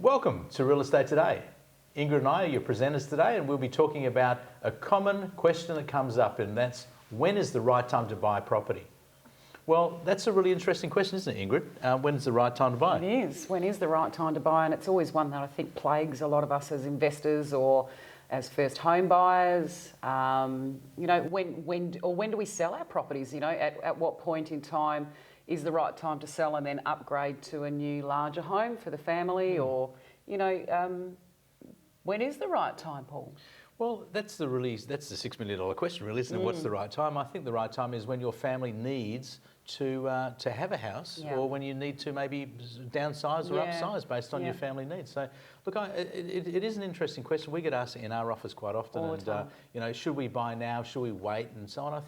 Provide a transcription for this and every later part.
Welcome to Real Estate Today. Ingrid and I are your presenters today, and we'll be talking about a common question that comes up, and that's when is the right time to buy property? Well, that's a really interesting question, isn't it, Ingrid? When is the right time to buy? It is. When is the right time to buy? And it's always one that I think plagues a lot of us as investors or as first home buyers. When do we sell our properties? At what point in time is the right time to sell and then upgrade to a new larger home for the family? Or, when is the right time, Paul? Well, that's the $6 million question, really, isn't it? What's the right time? I think the right time is when your family needs to have a house, or when you need to maybe downsize or upsize based on your family needs. So, look, it is an interesting question. We get asked in our office quite often, all the time. Should we buy now? Should we wait? And so on. I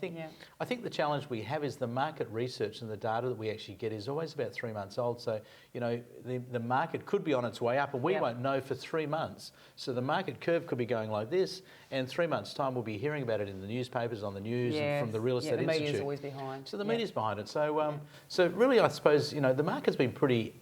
think the challenge we have is the market research and the data that we actually get is always about 3 months old. So, the market could be on its way up, and we won't know for 3 months. So the market curve could be going like this, and 3 months' time we'll be hearing about it in the newspapers, on the news, and from the Real Estate Institute. The media's always behind. So the media's behind it. So really, I suppose, the market's been pretty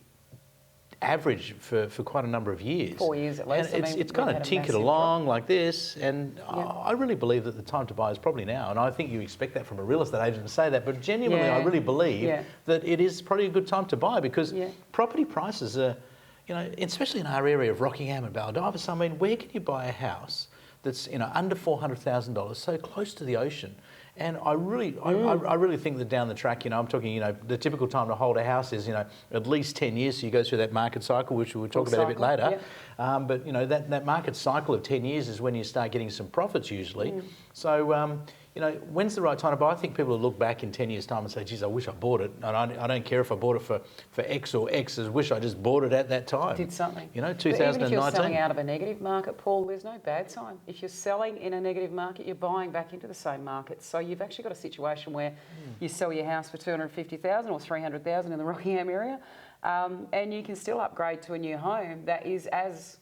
average for quite a number of years. 4 years at least. And it's kind of tinkered along like this, and I really believe that the time to buy is probably now. And I think you expect that from a real estate agent to say that, but genuinely I really believe that it is probably a good time to buy, because property prices are, especially in our area of Rockingham and Baird-Murray, I mean, where can you buy a house that's under $400,000, so close to the ocean? And I really think that down the track, I'm talking, the typical time to hold a house is, at least 10 years. So you go through that market cycle, which we'll talk about a bit later. But that market cycle of 10 years is when you start getting some profits usually. So, when's the right time to buy? I think people will look back in 10 years' time and say, geez, I wish I bought it. And I don't care if I bought it for X or X, I wish I just bought it at that time. Did something. 2019. But even if you're selling out of a negative market, Paul, there's no bad time. If you're selling in a negative market, you're buying back into the same market. So you've actually got a situation where you sell your house for $250,000 or $300,000 in the Rockingham area, and you can still upgrade to a new home that is as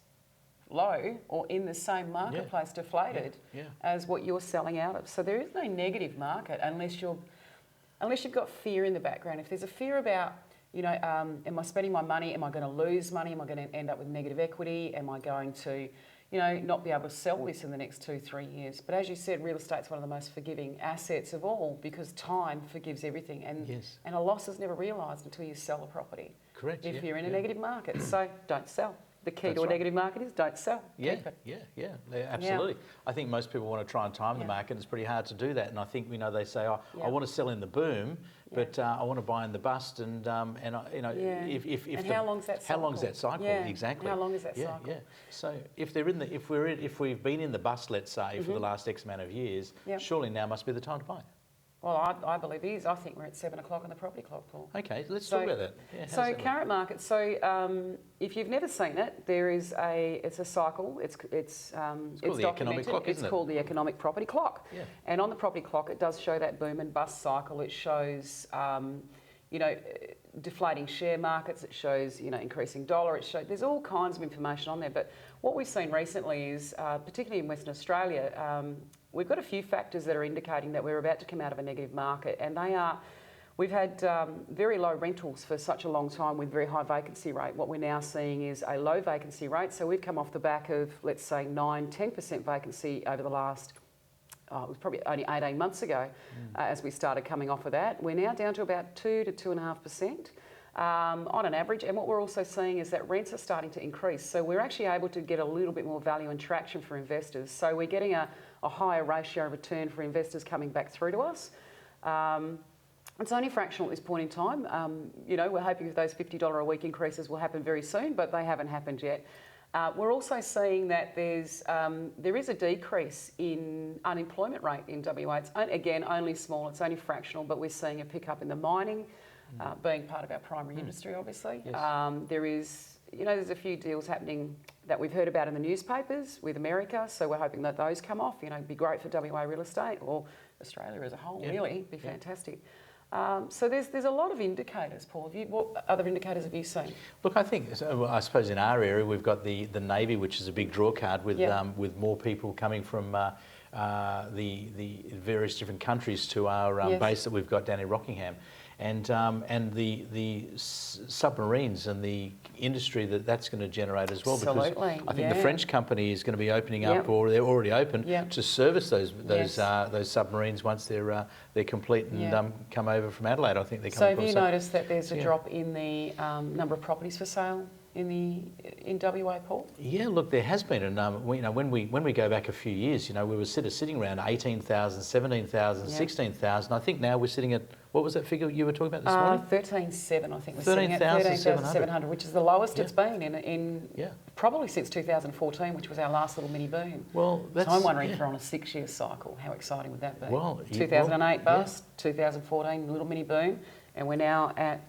low or in the same marketplace deflated as what you're selling out of. So there is no negative market unless you've got fear in the background. If there's a fear about, am I spending my money? Am I going to lose money? Am I going to end up with negative equity? Am I going to, not be able to sell this in the next 2-3 years? But as you said, real estate's one of the most forgiving assets of all, because time forgives everything, and a loss is never realised until you sell a property. Correct. If you're in a negative market, so don't sell. The key to a negative market is don't sell. Keep it. Yeah, absolutely. I think most people want to try and time the market. It's pretty hard to do that. And I think they say, I want to sell in the boom, but I want to buy in the bust. And if and how long's that cycle? How long's that cycle? Yeah. Exactly. How long is that cycle? Yeah. So if we've been in the bust, let's say, for the last X amount of years, surely now must be the time to buy. Well, I believe it is. I think we're at 7 o'clock on the property clock, Paul. Okay, let's talk about that. Yeah, so current market. So if you've never seen it, it's a cycle. It's called the economic clock, isn't it? It's called the economic property clock. Yeah. And on the property clock, it does show that boom and bust cycle. It shows, deflating share markets. It shows, increasing dollar. There's all kinds of information on there. But what we've seen recently is, particularly in Western Australia, we've got a few factors that are indicating that we're about to come out of a negative market, and they are, we've had very low rentals for such a long time with very high vacancy rate. What we're now seeing is a low vacancy rate. So we've come off the back of, let's say, 9-10% vacancy over the last, it was probably only 18 months ago as we started coming off of that. We're now down to about 2 to 2.5%. On an average, and what we're also seeing is that rents are starting to increase. So we're actually able to get a little bit more value and traction for investors. So we're getting a higher ratio of return for investors coming back through to us. It's only fractional at this point in time. We're hoping that those $50 a week increases will happen very soon, but they haven't happened yet. We're also seeing that there is a decrease in unemployment rate in WA. It's, again, only small, it's only fractional, but we're seeing a pickup in the mining, being part of our primary industry, obviously. Yes. There's a few deals happening that we've heard about in the newspapers with America, so we're hoping that those come off. It'd be great for WA real estate, or Australia as a whole, really. It'd be fantastic. So there's a lot of indicators, Paul. What other indicators have you seen? Look, I suppose in our area we've got the Navy, which is a big draw card with more people coming from the various different countries to our base that we've got down in Rockingham. and the submarines and the industry that's going to generate as well. Absolutely, because I think the French company is going to be opening up, or they're already open to service those submarines once they're complete and come over from Adelaide. I think they come. So have you noticed that there's a drop in the number of properties for sale in WA, Paul? Yeah, look, there has been, and when we go back a few years, we were sitting around 18,000, 17,000, 16,000. I think now we're sitting at, what was that figure you were talking about this morning? 13,700, I think we're sitting at 13,700, which is the lowest it's been in probably since 2014, which was our last little mini boom. Well, so I'm wondering if we're on a 6-year cycle. How exciting would that be? Well, 2008 bust, 2014 little mini boom, and we're now at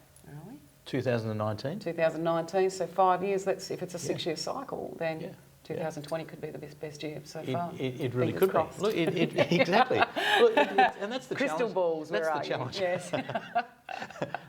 2019. 2019, so 5 years. If it's a 6-year cycle, then 2020 could be the best year so far. It really could be. Look, exactly. Look, and that's the crystal challenge. balls. That's the challenge. Yes.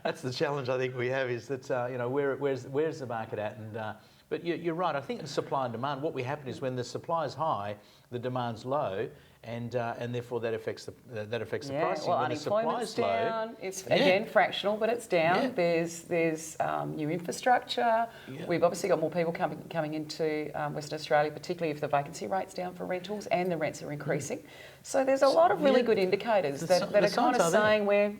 That's the challenge I think we have, is that where's the market at? And but you're right. I think in supply and demand, what we happen is when the supply is high, the demand's low. And therefore that affects the pricing. Well, when unemployment's the supply's down. low, It's again fractional, but it's down. Yeah. There's new infrastructure. Yeah. We've obviously got more people coming into Western Australia, particularly if the vacancy rate's down for rentals and the rents are increasing. So there's a lot of really good indicators that are kind of saying we're,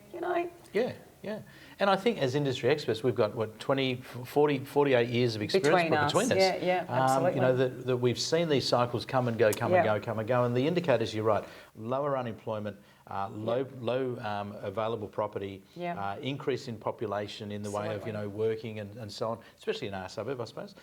Yeah. And I think as industry experts, we've got, 48 years of experience between us. Yeah, absolutely. That we've seen these cycles come and go, and the indicators, you're right, lower unemployment, low available property, increase in population in the way of working and so on, especially in our suburb, I suppose,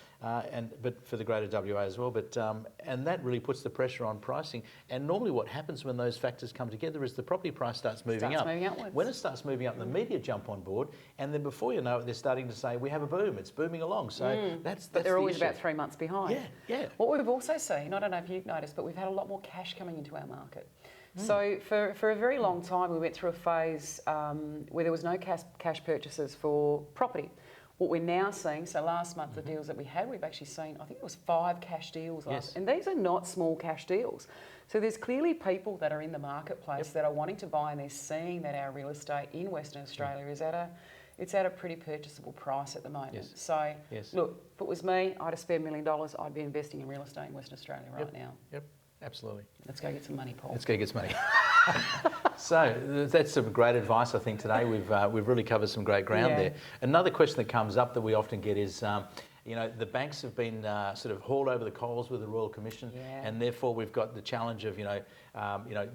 but for the greater WA as well. But and that really puts the pressure on pricing. And normally, what happens when those factors come together is the property price starts moving up. When it starts moving up, the media jump on board, and then before you know it, they're starting to say we have a boom. It's booming along. So that's but they're the always issue. about 3 months behind. Yeah. What we've also seen, I don't know if you've noticed, but we've had a lot more cash coming into our market. So for a very long time, we went through a phase where there was no cash purchases for property. What we're now seeing, so last month the deals that we had, we've actually seen, I think it was 5 cash deals last, and these are not small cash deals. So there's clearly people that are in the marketplace that are wanting to buy, and they're seeing that our real estate in Western Australia is at a pretty purchasable price at the moment. So look, if it was me, I'd have spent $1 million, I'd be investing in real estate in Western Australia right now. Yep. Absolutely. Let's go get some money, Paul. Let's go get some money. So that's some great advice, I think, today. We've really covered some great ground there. Another question that comes up that we often get is, the banks have been sort of hauled over the coals with the Royal Commission, and therefore we've got the challenge of,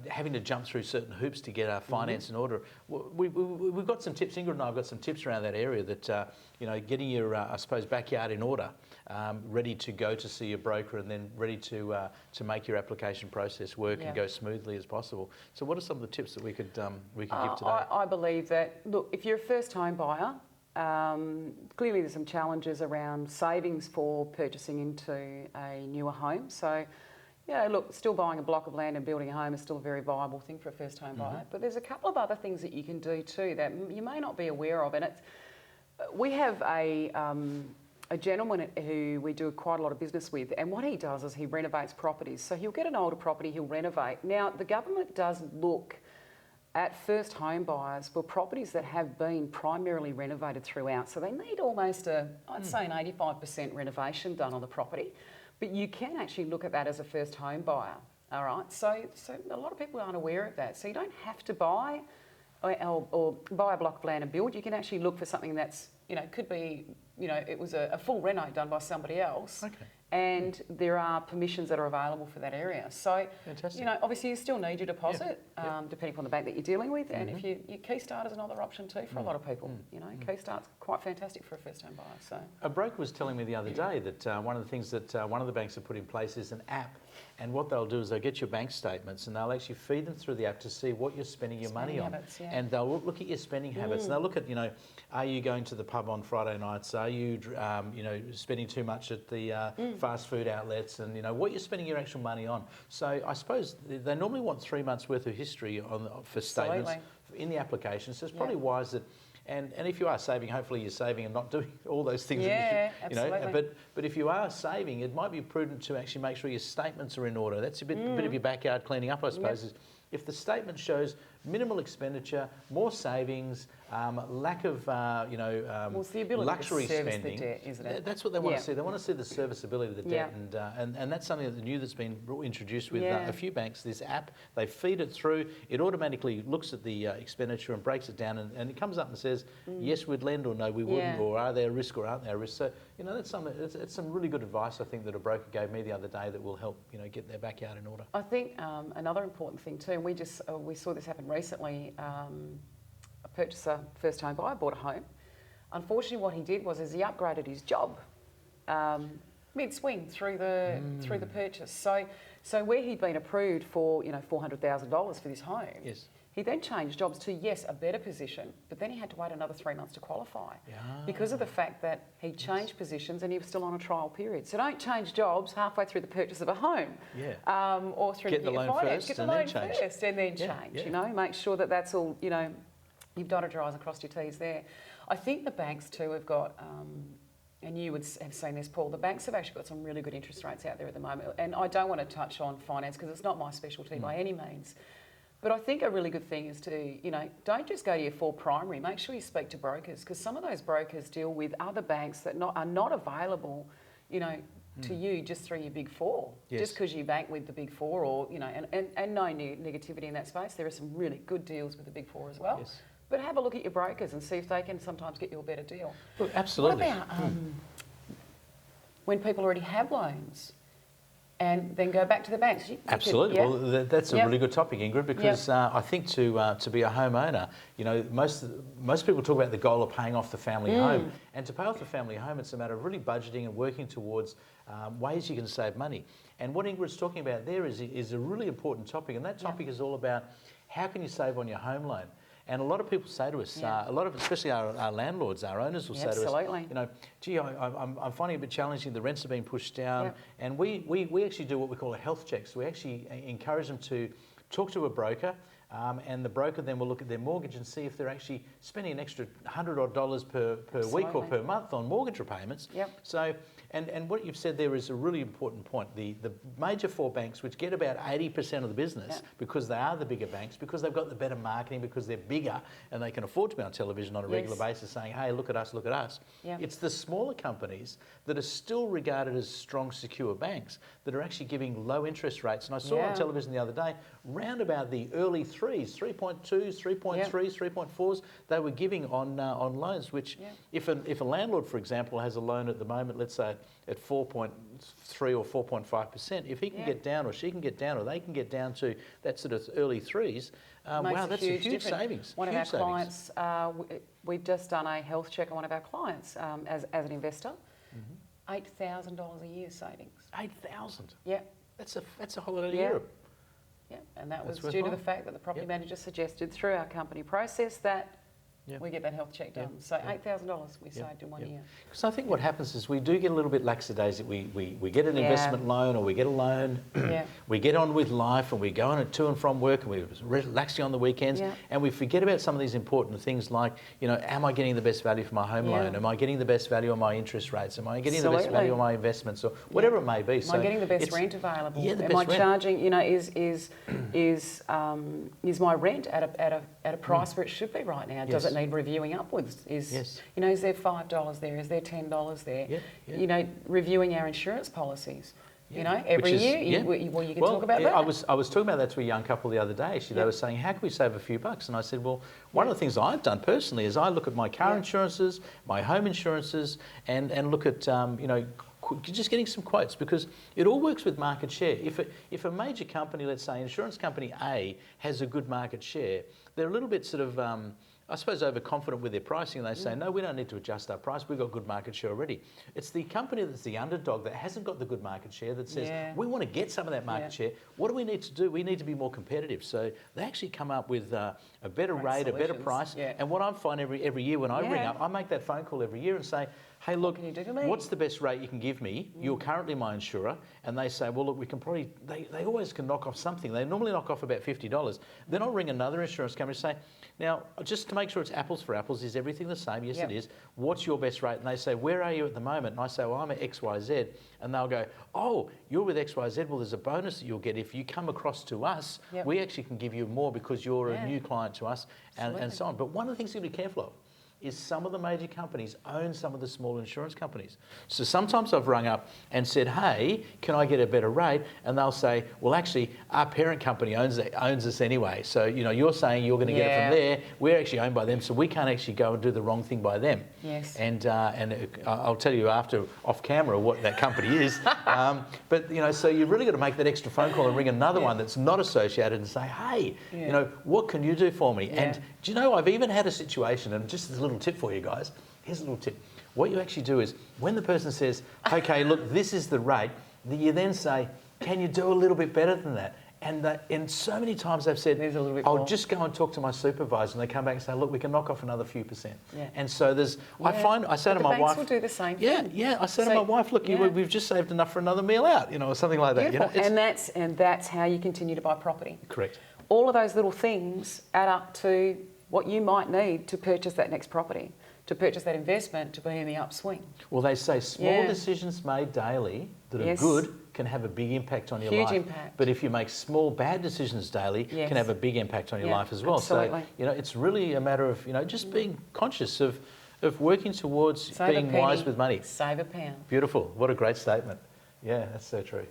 having to jump through certain hoops to get our finance in order. We've got some tips. Ingrid and I have got some tips around that area that, getting your, I suppose, backyard in order, ready to go to see your broker, and then ready to make your application process work and go smoothly as possible. So what are some of the tips that we could give today? I believe that, look, if you're a first home buyer, clearly there's some challenges around savings for purchasing into a newer home. So, look, still buying a block of land and building a home is still a very viable thing for a first home buyer. But there's a couple of other things that you can do too that you may not be aware of. And we have a gentleman who we do quite a lot of business with, and what he does is he renovates properties. So he'll get an older property, he'll renovate. Now, the government does look at first home buyers for properties that have been primarily renovated throughout. So they need almost I'd say an 85% renovation done on the property. But you can actually look at that as a first home buyer, all right? So a lot of people aren't aware of that. So you don't have to buy or buy a block of land and build. You can actually look for something that's, could be, it was a full reno done by somebody else. Okay. And there are permissions that are available for that area. So, obviously you still need your deposit, depending on the bank that you're dealing with. And if your Key Start is another option too for a lot of people. Key Start's quite fantastic for a first-home buyer. So a broker was telling me the other day that one of the things that one of the banks have put in place is an app. And what they'll do is they'll get your bank statements and they'll actually feed them through the app to see what you're spending your money on. And they'll look at your spending habits. And they'll look at, are you going to the pub on Friday nights? Are you, spending too much at the fast food outlets? And, what you're spending your actual money on. So I suppose they normally want 3 months worth of history for statements in the application. So it's probably wise that... And if you are saving, hopefully you're saving and not doing all those things. Absolutely. But if you are saving, it might be prudent to actually make sure your statements are in order. That's a bit of your backyard cleaning up, I suppose. if the statement shows minimal expenditure, more savings, lack of well, it's the ability luxury to service spending, the debt, isn't it? That's what they want to see. They want to see the serviceability of the debt, and that's something that's new that's been introduced with a few banks. This app, they feed it through, it automatically looks at the expenditure and breaks it down, and it comes up and says, yes, we'd lend, or no, we wouldn't, or are there a risk or aren't there a risk? So, that's something. It's some really good advice, I think, that a broker gave me the other day that will help, get their backyard in order. I think another important thing too, and we saw this happen recently. A purchaser, first home buyer, bought a home. Unfortunately, what he did was he upgraded his job mid-swing through the purchase. So where he'd been approved for $400,000 for this home, he then changed jobs to a better position, but then he had to wait another 3 months to qualify because of the fact that he changed positions and he was still on a trial period. So don't change jobs halfway through the purchase of a home, or through the loan finance. first, Get the loan first and then change. Make sure that that's all. You've dotted your I's and crossed your T's there. I think the banks too have got, and you would have seen this, Paul, the banks have actually got some really good interest rates out there at the moment. And I don't want to touch on finance because it's not my specialty by any means. But I think a really good thing is to, don't just go to your 4 primary. Make sure you speak to brokers, because some of those brokers deal with other banks that are not available, to you just through your big 4. Just because you bank with the big 4, or, and no negativity in that space. There are some really good deals with the big 4 as well. But have a look at your brokers and see if they can sometimes get you a better deal. Look, absolutely. What about when people already have loans and then go back to the banks? Absolutely. Well, that's a really good topic, Ingrid, because I think to be a homeowner, most people talk about the goal of paying off the family home. And to pay off the family home, it's a matter of really budgeting and working towards ways you can save money. And what Ingrid's talking about there is a really important topic, and that topic is all about how can you save on your home loan. And a lot of people say to us, especially our landlords, our owners will say to us, gee, I'm finding it a bit challenging, the rents are being pushed down. And we actually do what we call a health check. So we actually encourage them to talk to a broker, and the broker then will look at their mortgage and see if they're actually spending an extra $100 odd per week or per month on mortgage repayments. So, and what you've said there is a really important point. The major 4 banks, which get about 80% of the business because they are the bigger banks, because they've got the better marketing, because they're bigger and they can afford to be on television on a regular basis saying, hey, look at us, look at us. It's the smaller companies that are still regarded as strong, secure banks that are actually giving low interest rates. And I saw on television the other day, round about the early 3s, 3.2s, 3.3s, 3.4s, they were giving on loans, which if a landlord, for example, has a loan at the moment, let's say at 4.3 or 4.5%, if he can get down, or she can get down, or they can get down to that sort of early 3s, wow, that's a huge savings. One of our clients, we've just done a health check on one of our clients as an investor. $8,000 a year savings. 8,000? Yeah. That's a holiday to Europe. Yeah, and that was due to the fact that the property manager suggested through our company process that we get that health check done. So $8,000 we saved in 1 year. Because I think what happens is we do get a little bit lackadaisic. We get an investment loan, or we get a loan, we get on with life, and we go on to and from work, and we're relaxing on the weekends, and we forget about some of these important things like, am I getting the best value for my home loan? Am I getting the best value on my interest rates? Am I getting the best value on my investments, or whatever it may be? Am I getting the best rent available? Am I charging? Is my rent at a price where it should be right now? Does it need reviewing upwards? Is there $5 there? Is there $10 there? Reviewing our insurance policies. Every year. You can talk about that. I was talking about that to a young couple the other day. Actually, they were saying, how can we save a few bucks? And I said, well, one of the things I've done personally is I look at my car insurances, my home insurances, and look at just getting some quotes, because it all works with market share. If a major company, let's say insurance company A, has a good market share, they're a little bit sort of I suppose, overconfident with their pricing, and they say, no, we don't need to adjust our price, we've got good market share already. It's the company that's the underdog that hasn't got the good market share that says, we want to get some of that market share. What do we need to do? We need to be more competitive. So they actually come up with a better rate, a better price. And what I find every year when I ring up, I make that phone call every year and say, hey, look, can you do for me? what's the best rate you can give me? You're currently my insurer. And they say, well, look, we can probably, they always can knock off something. They normally knock off about $50. Then I'll ring another insurance company and say, now, just to make sure it's apples for apples, is everything the same? Yes, it is. What's your best rate? And they say, where are you at the moment? And I say, well, I'm at XYZ. And they'll go, oh, you're with XYZ. Well, there's a bonus that you'll get. If you come across to us, we actually can give you more because you're a new client to us and so on. But one of the things you need to be careful of is some of the major companies own some of the small insurance companies. So sometimes I've rung up and said, hey, can I get a better rate? And they'll say, well, actually, our parent company owns us anyway. So, you know, you're saying you're going to get it from there. We're actually owned by them, so we can't actually go and do the wrong thing by them. Yes. And I'll tell you after, off camera, what that company is. But, you know, so you've really got to make that extra phone call and ring another one that's not associated and say, hey, you know, what can you do for me? And do you know, I've even had a situation, and just as a little tip for you guys. Here's a little tip. What you actually do is when the person says, okay, look, this is the rate, you then say, can you do a little bit better than that? And so many times they've said, I'll just go and talk to my supervisor, and they come back and say, look, we can knock off another few percent. And so there's, I say to my wife, will do the same thing. I say to my wife, look, we've just saved enough for another meal out, you know, or something like that. You know, and that's how you continue to buy property. Correct. All of those little things add up to what you might need to purchase that next property, to purchase that investment, to be in the upswing. Well, they say small decisions made daily that are good can have a big impact on your life. Huge impact. But if you make small bad decisions daily, can have a big impact on your life as well. Absolutely. So, you know, it's really a matter of, you know, just being conscious of working towards being wise with money. Save a pound. Beautiful. What a great statement. Yeah, that's so true.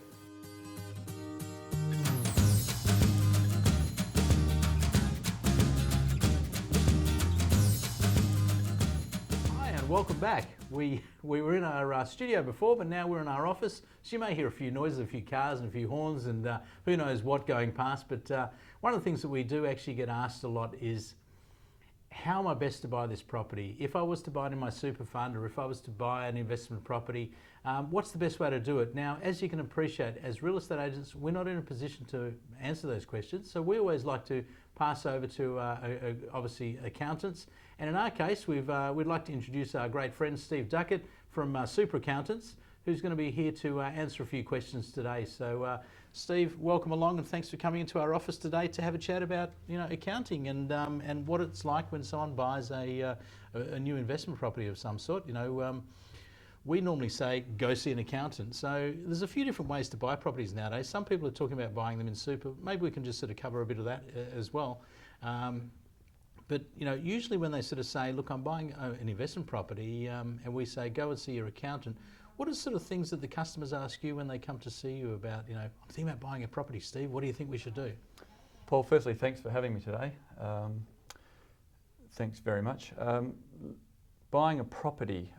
Welcome back. We were in our studio before, but now we're in our office. So you may hear a few noises, a few cars and a few horns and who knows what going past. But one of the things that we do actually get asked a lot is, how am I best to buy this property? If I was to buy it in my super fund, or if I was to buy an investment property, what's the best way to do it? Now, as you can appreciate, as real estate agents, we're not in a position to answer those questions. So we always like to pass over to obviously accountants. And in our case, we'd like to introduce our great friend Steve Duckett from Super Accountants, who's going to be here to answer a few questions today. So Steve, welcome along, and thanks for coming into our office today to have a chat about, you know, accounting and what it's like when someone buys a new investment property of some sort. You know, we normally say go see an accountant. So there's a few different ways to buy properties nowadays. Some people are talking about buying them in super. Maybe we can just sort of cover a bit of that as well. But, you know, usually when they sort of say, look, I'm buying an investment property, and we say, go and see your accountant, what are sort of things that the customers ask you when they come to see you about, you know, I'm thinking about buying a property, Steve, what do you think we should do? Paul, firstly, thanks for having me today. Thanks very much. Buying a property,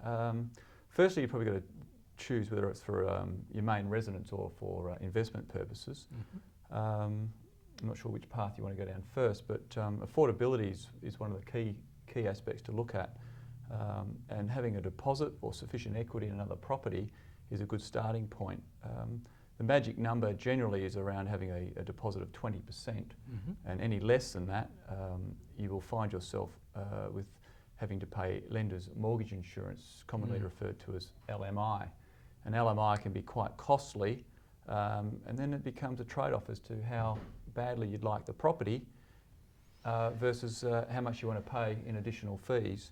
firstly, you've probably got to choose whether it's for your main residence or for investment purposes. I'm not sure which path you want to go down first, but affordability is one of the key aspects to look at. And having a deposit or sufficient equity in another property is a good starting point. The magic number generally is around having a deposit of 20%, and any less than that, you will find yourself with having to pay lender's mortgage insurance, commonly referred to as LMI. And LMI can be quite costly, and then it becomes a trade-off as to how badly you'd like the property versus how much you want to pay in additional fees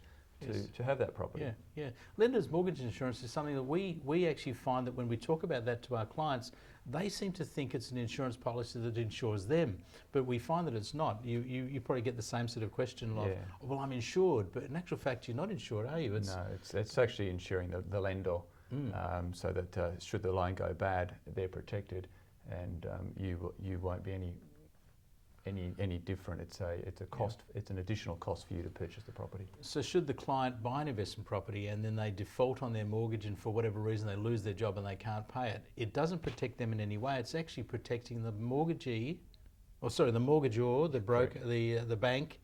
to have that property. Yeah. Lender's mortgage insurance is something that we actually find that when we talk about that to our clients, they seem to think it's an insurance policy that insures them, but we find that it's not. You probably get the same sort of question of, well, I'm insured, but in actual fact, you're not insured, are you? No, it's actually insuring the lender, so that should the loan go bad, they're protected, and you won't be any different. It's a cost. It's an additional cost for you to purchase the property. So should the client buy an investment property and then they default on their mortgage, and for whatever reason they lose their job and they can't pay it, it doesn't protect them in any way. It's actually protecting the mortgagee, the mortgagor, the broker, the bank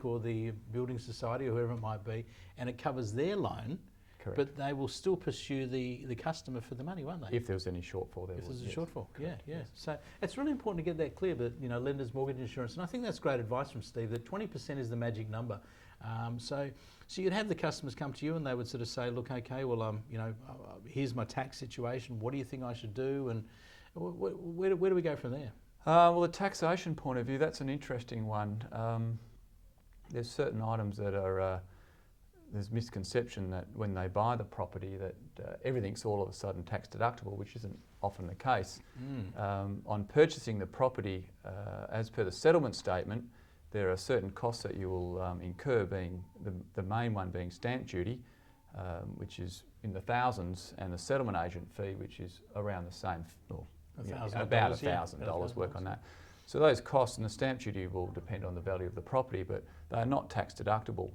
or the building society or whoever it might be, and it covers their loan. Correct. But they will still pursue the customer for the money, won't they? If there was any shortfall, there If was. there's a shortfall, Correct. yeah. Yes. So it's really important to get that clear. But lenders, mortgage insurance, and I think that's great advice from Steve. That 20% is the magic number. So you'd have the customers come to you and they would sort of say, look, okay, well, here's my tax situation. What do you think I should do? And where do we go from there? Well, the taxation point of view, that's an interesting one. There's certain items that are, there's misconception that when they buy the property that everything's all of a sudden tax deductible, which isn't often the case. On purchasing the property, as per the settlement statement, there are certain costs that you will incur, being the main one being stamp duty, which is in the thousands, and the settlement agent fee, which is around the same, about $1,000 work on that. So those costs, and the stamp duty will depend on the value of the property, but they are not tax deductible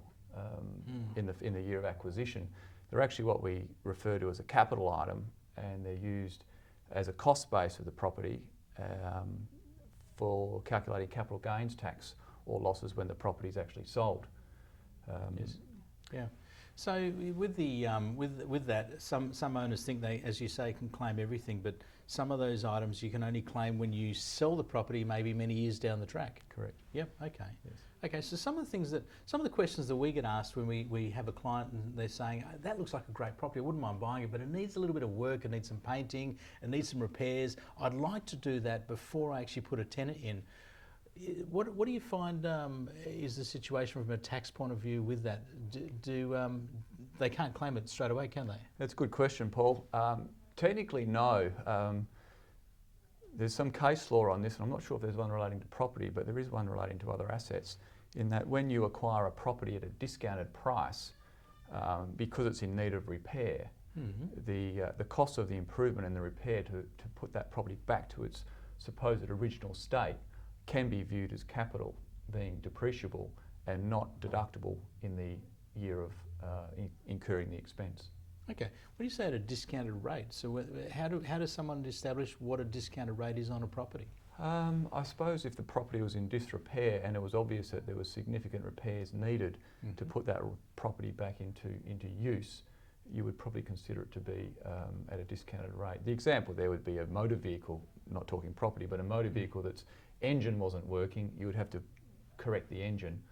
in the year of acquisition. They're actually what we refer to as a capital item, and they're used as a cost base of the property for calculating capital gains tax or losses when the property is actually sold. Yes. Yeah. So with the with that, some owners think they, as you say, can claim everything, but some of those items you can only claim when you sell the property, maybe many years down the track. Correct. Yep. Okay. Yes. Okay. So some of the questions that we get asked when we have a client and they're saying, that looks like a great property, I wouldn't mind buying it, but it needs a little bit of work, it needs some painting, it needs some repairs. I'd like to do that before I actually put a tenant in. What do you find is the situation from a tax point of view with that? They can't claim it straight away, can they? That's a good question, Paul. Technically, no. There's some case law on this, and I'm not sure if there's one relating to property, but there is one relating to other assets, in that when you acquire a property at a discounted price, because it's in need of repair, the cost of the improvement and the repair to put that property back to its supposed original state can be viewed as capital, being depreciable and not deductible in the year of incurring the expense. Okay. When you say at a discounted rate, so how does someone establish what a discounted rate is on a property? I suppose if the property was in disrepair and it was obvious that there was significant repairs needed to put that property back into use, you would probably consider it to be at a discounted rate. The example there would be a motor vehicle, not talking property, but a motor vehicle that's engine wasn't working. You would have to correct the engine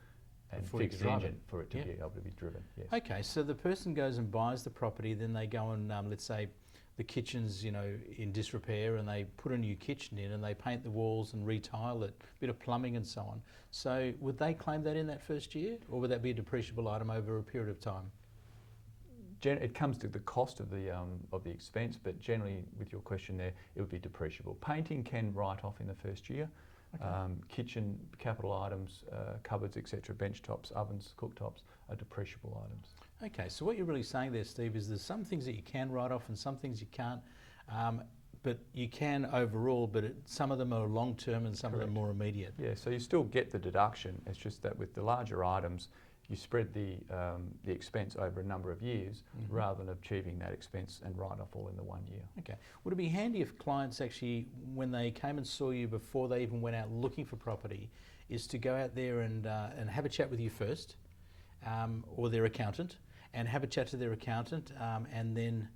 and fix the engine for it to be able to be driven. Yes. Okay, so the person goes and buys the property, then they go and let's say the kitchen's in disrepair, and they put a new kitchen in and they paint the walls and retile it, a bit of plumbing and so on. So would they claim that in that first year, or would that be a depreciable item over a period of time? It comes to the cost of the expense, but generally, with your question there, it would be depreciable. Painting can write off in the first year. Okay. Kitchen capital items, cupboards, etc., bench tops, ovens, cooktops are depreciable items. Okay, so what you're really saying there, Steve, is there's some things that you can write off and some things you can't, but you can overall, but some of them are long term and some of them more immediate. Yeah, so you still get the deduction. It's just that with the larger items, you spread the expense over a number of years rather than achieving that expense and write off all in the 1 year. Okay. Would it be handy if clients actually, when they came and saw you before they even went out looking for property, is to go out there and have a chat with you first, or their accountant, and have a chat to their accountant, and then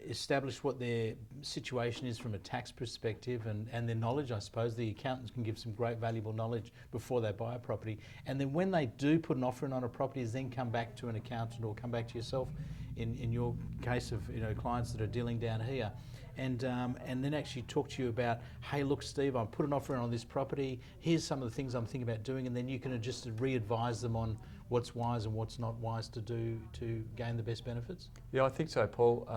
establish what their situation is from a tax perspective and their knowledge, I suppose. The accountants can give some great valuable knowledge before they buy a property. And then when they do put an offer in on a property, is then come back to an accountant or come back to yourself in your case of clients that are dealing down here. And then actually talk to you about, hey, look, Steve, I put an offer in on this property. Here's some of the things I'm thinking about doing, and then you can just re-advise them on what's wise and what's not wise to do to gain the best benefits. Yeah, I think so, Paul.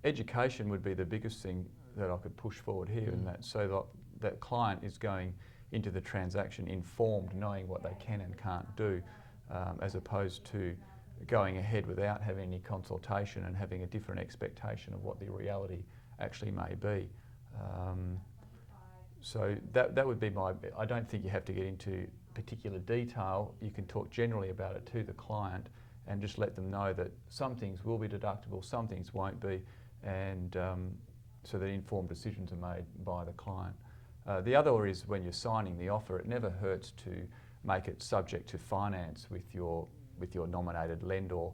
Education would be the biggest thing that I could push forward here, and so that client is going into the transaction informed, knowing what they can and can't do, as opposed to going ahead without having any consultation and having a different expectation of what the reality actually may be. So that would be I don't think you have to get into particular detail. You can talk generally about it to the client and just let them know that some things will be deductible, some things won't be, and so that informed decisions are made by the client. The other is when you're signing the offer, it never hurts to make it subject to finance with your nominated lender.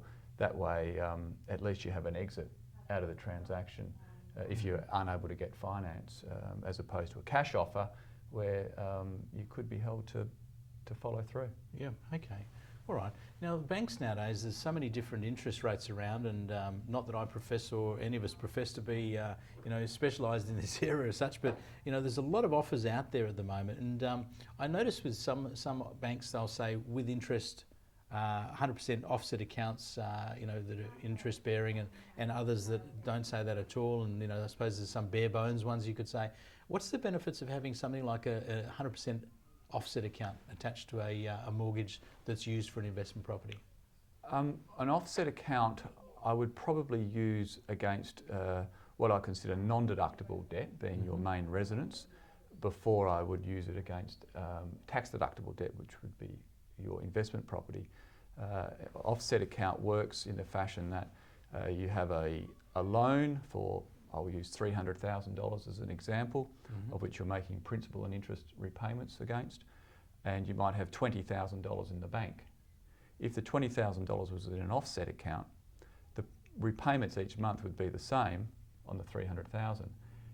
That way, at least you have an exit out of the transaction if you're unable to get finance, as opposed to a cash offer where you could be held to follow through. Yeah, okay. All right. Now, banks nowadays, there's so many different interest rates around, and not that I profess or any of us profess to be, specialised in this area as such, but, there's a lot of offers out there at the moment. And I noticed with some banks, they'll say with interest, 100% offset accounts, that are interest bearing, and others that don't say that at all. And, I suppose there's some bare bones ones you could say. What's the benefits of having something like a 100% offset account attached to a mortgage that's used for an investment property? An offset account I would probably use against what I consider non-deductible debt, being your main residence, before I would use it against tax-deductible debt, which would be your investment property. Offset account works in the fashion that you have a loan for, I'll use $300,000 as an example, of which you're making principal and interest repayments against, and you might have $20,000 in the bank. If the $20,000 was in an offset account, the repayments each month would be the same on the $300,000.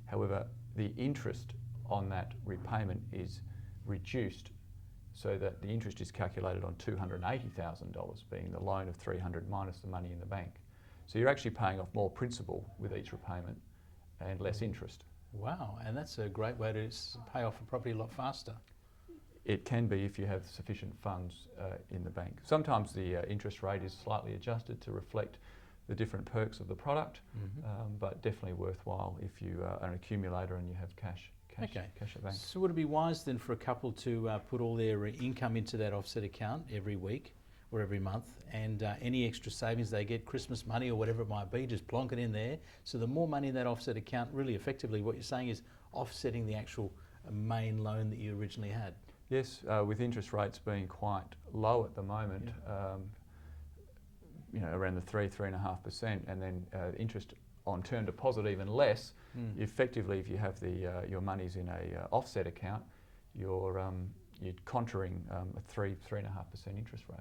However, the interest on that repayment is reduced so that the interest is calculated on $280,000, being the loan of $300,000 minus the money in the bank. So you're actually paying off more principal with each repayment and less interest. Wow, and that's a great way to pay off a property a lot faster. It can be if you have sufficient funds in the bank. Sometimes the interest rate is slightly adjusted to reflect the different perks of the product, but definitely worthwhile if you are an accumulator and you have cash at bank. So would it be wise then for a couple to put all their income into that offset account every week or every month, and any extra savings they get, Christmas money or whatever it might be, just plonk it in there? So the more money in that offset account, really effectively what you're saying is offsetting the actual main loan that you originally had. Yes, with interest rates being quite low at the moment, around the 3.5%, and then interest on term deposit even less. Effectively, if you have your monies in a offset account, you're contouring a 3.5% interest rate.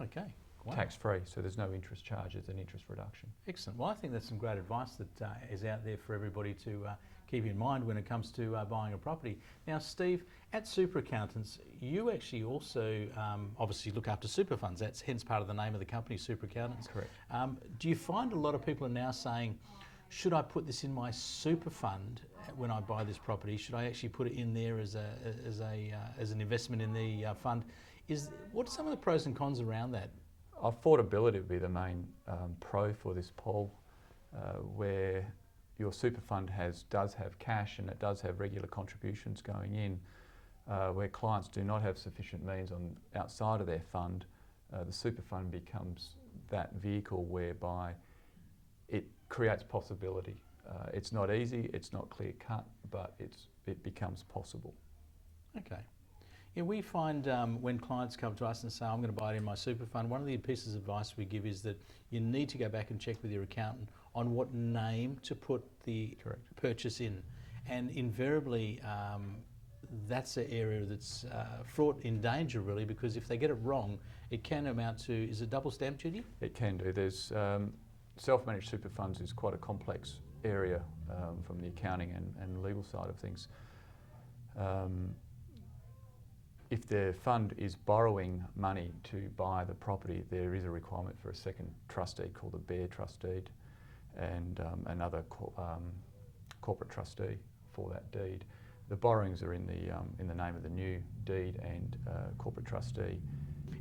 Okay. Wow. Tax-free, so there's no interest charges and interest reduction. Excellent. Well, I think that's some great advice that is out there for everybody to keep in mind when it comes to buying a property. Now, Steve, at Super Accountants, you actually also obviously look after super funds. That's hence part of the name of the company, Super Accountants. Correct. Do you find a lot of people are now saying, should I put this in my super fund when I buy this property? Should I actually put it in there as an investment in the fund? What are some of the pros and cons around that? Affordability would be the main pro for this poll, where your super fund does have cash and it does have regular contributions going in. Where clients do not have sufficient means outside of their fund, the super fund becomes that vehicle whereby it creates possibility. It's not easy, it's not clear cut, but it becomes possible. Okay. Yeah, we find when clients come to us and say, I'm going to buy it in my super fund, one of the pieces of advice we give is that you need to go back and check with your accountant on what name to put the purchase in. And invariably, that's an area that's fraught in danger, really, because if they get it wrong, it can amount to, is it double stamp duty? It can do. There's self-managed super funds is quite a complex area from the accounting and legal side of things. If the fund is borrowing money to buy the property, there is a requirement for a second trustee called a Baird trustee and another corporate trustee for that deed. The borrowings are in the name of the new deed and corporate trustee.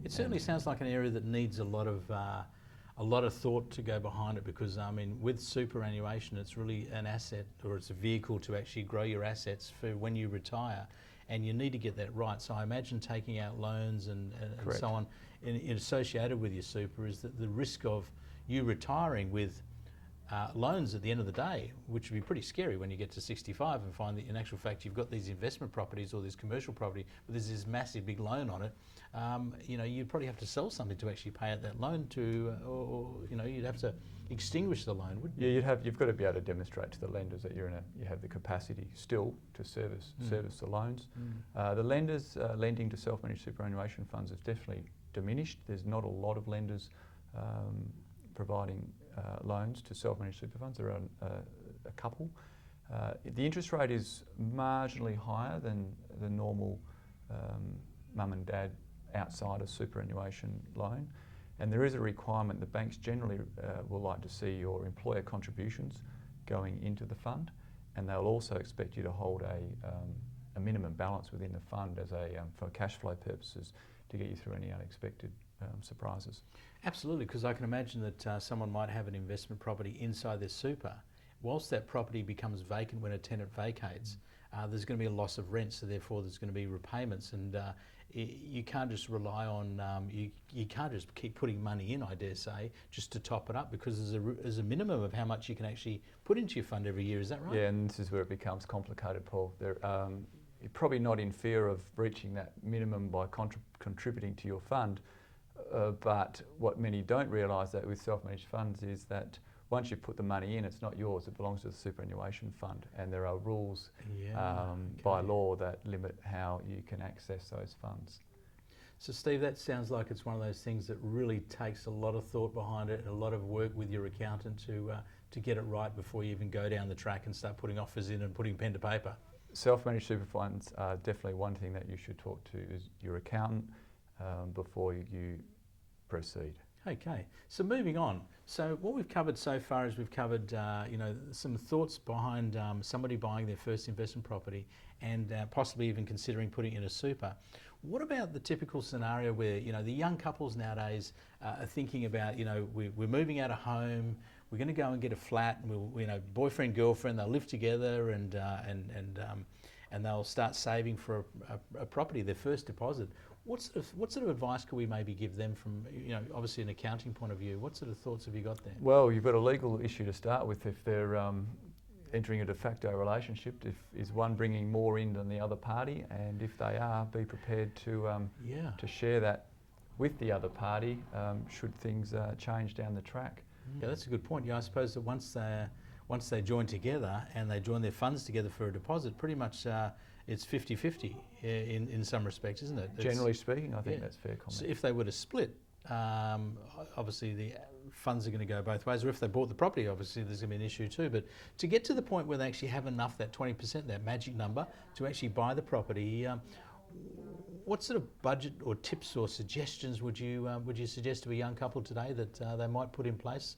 It certainly sounds like an area that needs a lot of thought to go behind it, because I mean, with superannuation, it's really an asset, or it's a vehicle to actually grow your assets for when you retire, and you need to get that right. So I imagine taking out loans and so on associated with your super is that the risk of you retiring with loans at the end of the day, which would be pretty scary when you get to 65 and find that in actual fact you've got these investment properties or this commercial property, but there's this massive big loan on it. You'd probably have to sell something to actually pay out that loan to, or you'd have to extinguish the loan, wouldn't you? Yeah, you've got to be able to demonstrate to the lenders that you have the capacity still to service the loans. The lenders lending to self-managed superannuation funds has definitely diminished. There's not a lot of lenders providing loans to self-managed super funds. There are a couple. The interest rate is marginally higher than the normal mum and dad outside a superannuation loan, and there is a requirement that banks generally will like to see your employer contributions going into the fund, and they'll also expect you to hold a minimum balance within the fund as for cash flow purposes to get you through any unexpected surprises. Absolutely, because I can imagine that someone might have an investment property inside their super. Whilst that property becomes vacant when a tenant vacates, there's going to be a loss of rent, so therefore there's going to be repayments, and you can't just rely on, you can't just keep putting money in, I dare say, just to top it up, because there's a minimum of how much you can actually put into your fund every year. Is that right? Yeah, and this is where it becomes complicated, Paul. You're probably not in fear of reaching that minimum by contributing to your fund, but what many don't realise that with self-managed funds is that once you put the money in, it's not yours, it belongs to the superannuation fund, and there are rules by law that limit how you can access those funds. So Steve, that sounds like it's one of those things that really takes a lot of thought behind it and a lot of work with your accountant to get it right before you even go down the track and start putting offers in and putting pen to paper. Self-managed super funds are definitely one thing that you should talk to is your accountant before you proceed. Okay, so moving on. So what we've covered so far is we've covered some thoughts behind somebody buying their first investment property and possibly even considering putting it in a super. What about the typical scenario where the young couples nowadays are thinking about we're moving out of home, we're going to go and get a flat, and boyfriend girlfriend, they'll live together and they'll start saving for a property, their first deposit. What sort of advice could we maybe give them from, obviously an accounting point of view? What sort of thoughts have you got there? Well, you've got a legal issue to start with if they're entering a de facto relationship. Is one bringing more in than the other party? And if they are, be prepared to share that with the other party should things change down the track. Yeah, that's a good point. Yeah, I suppose that once they join together and they join their funds together for a deposit, pretty much it's 50-50 in some respects, isn't it? Generally speaking, I think that's fair comment. So if they were to split, obviously the funds are going to go both ways, or if they bought the property, obviously there's going to be an issue too. But to get to the point where they actually have enough, that 20%, that magic number, to actually buy the property, what sort of budget or tips or suggestions would you suggest to a young couple today that they might put in place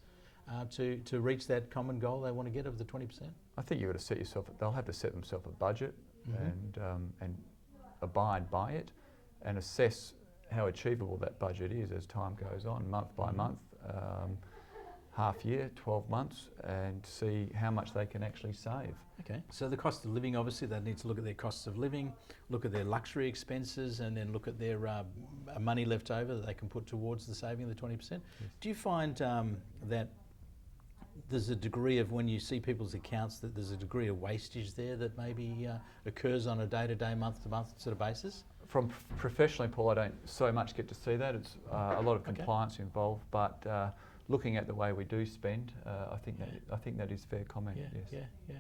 to reach that common goal they want to get of the 20%? I think you've got to set yourself. They'll have to set themselves a budget and abide by it, and assess how achievable that budget is as time goes on, month by month, half year, 12 months, and see how much they can actually save. Okay, so the cost of living, obviously they need to look at their costs of living, look at their luxury expenses, and then look at their money left over that they can put towards the saving of the 20%. Yes. Do you find that there's a degree of, when you see people's accounts, that there's a degree of wastage there that maybe occurs on a day-to-day, month-to-month sort of basis? From professionally, Paul, I don't so much get to see that. It's a lot of compliance involved, but looking at the way we do spend, I think that is fair comment. Yes. Yeah.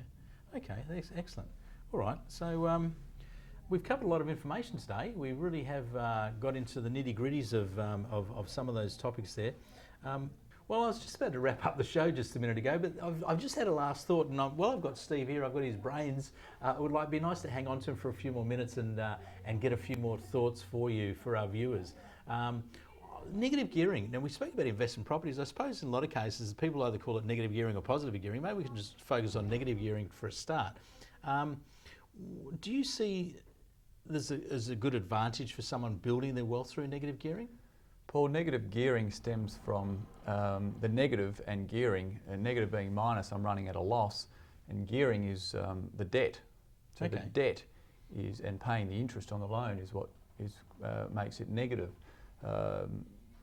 Okay, that's excellent. All right, so we've covered a lot of information today. We really have got into the nitty-gritties of some of those topics there. Well, I was just about to wrap up the show just a minute ago, but I've just had a last thought, and I've got Steve here, I've got his brains. It would be nice to hang on to him for a few more minutes and get a few more thoughts for you, for our viewers. Negative gearing. Now, we spoke about investment properties. I suppose in a lot of cases, people either call it negative gearing or positive gearing. Maybe we can just focus on negative gearing for a start. Do you see there's a good advantage for someone building their wealth through negative gearing? Paul, negative gearing stems from the negative and gearing. Negative being minus, I'm running at a loss, and gearing is the debt. So the debt is, and paying the interest on the loan is what makes it negative.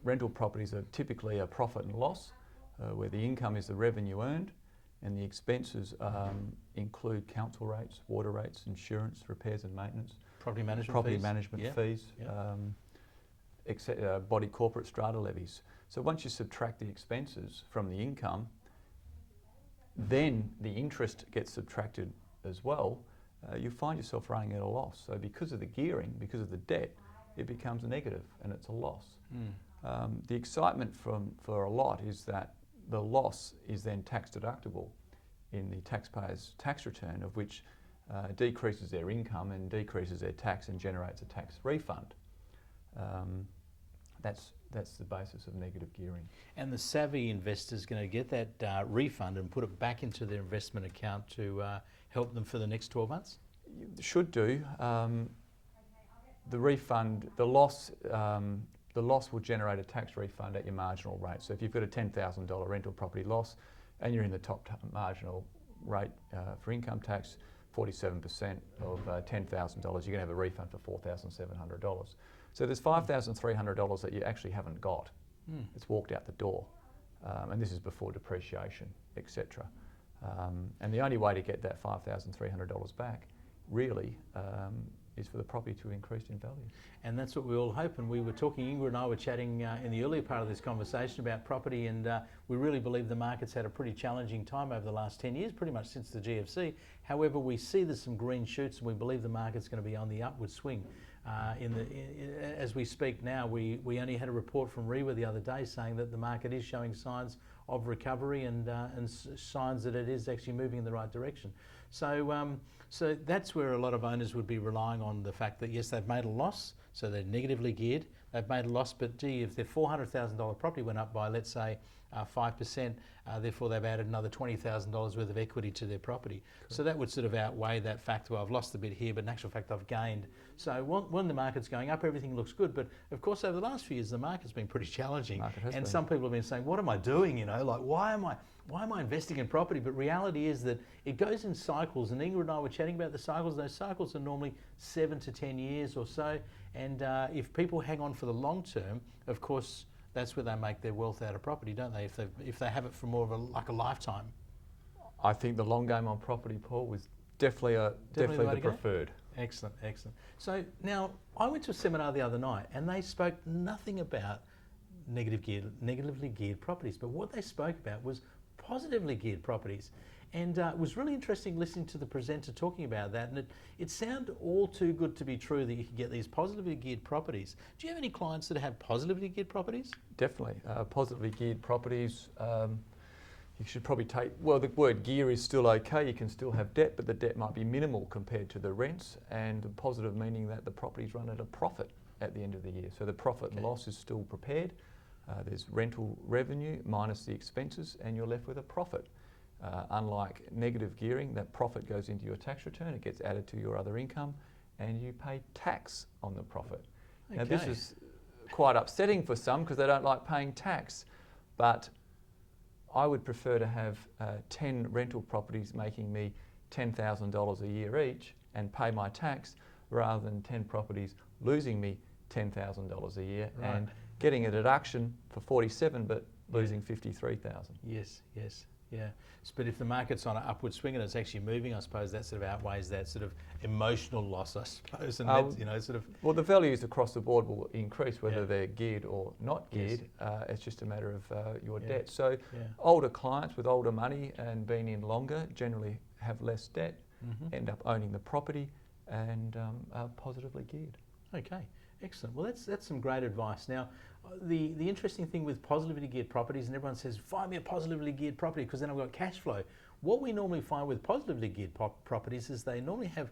Rental properties are typically a profit and loss, where the income is the revenue earned, and the expenses include council rates, water rates, insurance, repairs and maintenance, property management fees. Body corporate strata levies. So once you subtract the expenses from the income, then the interest gets subtracted as well. You find yourself running at a loss. So because of the gearing, because of the debt, it becomes a negative and it's a loss. The excitement for a lot is that the loss is then tax deductible in the taxpayer's tax return, of which decreases their income and decreases their tax and generates a tax refund. That's the basis of negative gearing. And the savvy investor is going to get that refund and put it back into their investment account to help them for the next 12 months? Should do. The refund, the loss will generate a tax refund at your marginal rate. So if you've got a $10,000 rental property loss and you're in the top marginal rate for income tax, 47% of $10,000, you're going to have a refund for $4,700. So there's $5,300 that you actually haven't got. It's walked out the door. And this is before depreciation, etc. And the only way to get that $5,300 back really is for the property to increase in value. And that's what we all hope. And we were talking, Ingrid and I were chatting in the earlier part of this conversation about property, and we really believe the market's had a pretty challenging time over the last 10 years, pretty much since the GFC. However, we see there's some green shoots, and we believe the market's going to be on the upward swing. As we speak now, we only had a report from REWA the other day saying that the market is showing signs of recovery and signs that it is actually moving in the right direction. So that's where a lot of owners would be relying on the fact that yes, they've made a loss, so they're negatively geared. They've made a loss, but gee, if their $400,000 property went up by, let's say, 5%, therefore they've added another $20,000 worth of equity to their property. Correct. So that would sort of outweigh that fact, well, I've lost a bit here, but in actual fact I've gained. So when the market's going up, everything looks good. But of course, over the last few years, the market's been pretty challenging. And some people have been saying, what am I doing? You know, like, why am I investing in property? But reality is that it goes in cycles. And Ingrid and I were chatting about the cycles. Those cycles are normally 7 to 10 years or so. And if people hang on for the long term, of course, that's where they make their wealth out of property, don't they? If they have it for more of a lifetime. I think the long game on property, Paul, was definitely the preferred. Excellent, excellent. So now I went to a seminar the other night, and they spoke nothing about negatively geared properties, but what they spoke about was positively geared properties. And it was really interesting listening to the presenter talking about that, and it sounded all too good to be true that you could get these positively geared properties. Do you have any clients that have positively geared properties? Definitely. Positively geared properties, you should probably take, well, the word gear is still okay, you can still have debt, but the debt might be minimal compared to the rents, and the positive meaning that the properties run at a profit at the end of the year. So the profit and loss is still prepared. There's rental revenue minus the expenses, and you're left with a profit. Unlike negative gearing, that profit goes into your tax return, it gets added to your other income, and you pay tax on the profit. Okay. Now this is quite upsetting for some because they don't like paying tax, but I would prefer to have 10 rental properties making me $10,000 a year each and pay my tax rather than 10 properties losing me $10,000 a year and getting a deduction for 47 but losing 53,000. Yes, yes. Yeah, but if the market's on an upward swing and it's actually moving, I suppose that sort of outweighs that sort of emotional loss, I suppose. And you know, sort of. Well, the values across the board will increase whether they're geared or not geared. Yes. It's just a matter of your debt. So older clients with older money and been in longer generally have less debt, end up owning the property, and are positively geared. Okay. Excellent. Well, that's some great advice. Now, the interesting thing with positively geared properties, and everyone says, find me a positively geared property because then I've got cash flow. What we normally find with positively geared properties is they normally have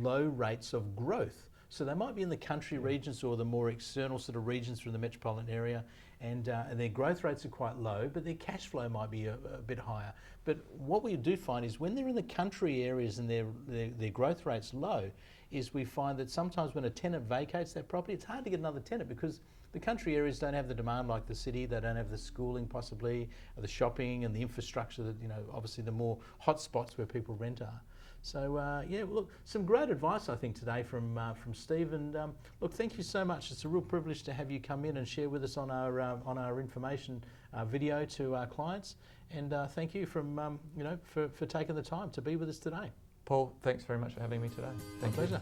low rates of growth. So they might be in the country regions or the more external sort of regions from the metropolitan area, and their growth rates are quite low, but their cash flow might be a bit higher. But what we do find is when they're in the country areas and their growth rate's low, is we find that sometimes when a tenant vacates that property, it's hard to get another tenant because the country areas don't have the demand like the city. They don't have the schooling possibly, or the shopping and the infrastructure that, you know, obviously the more hot spots where people rent are. So yeah, well, look, some great advice I think today from Steve. And look, thank you so much. It's a real privilege to have you come in and share with us on our information video to our clients. And thank you for taking the time to be with us today. Paul, thanks very much for having me today. My pleasure.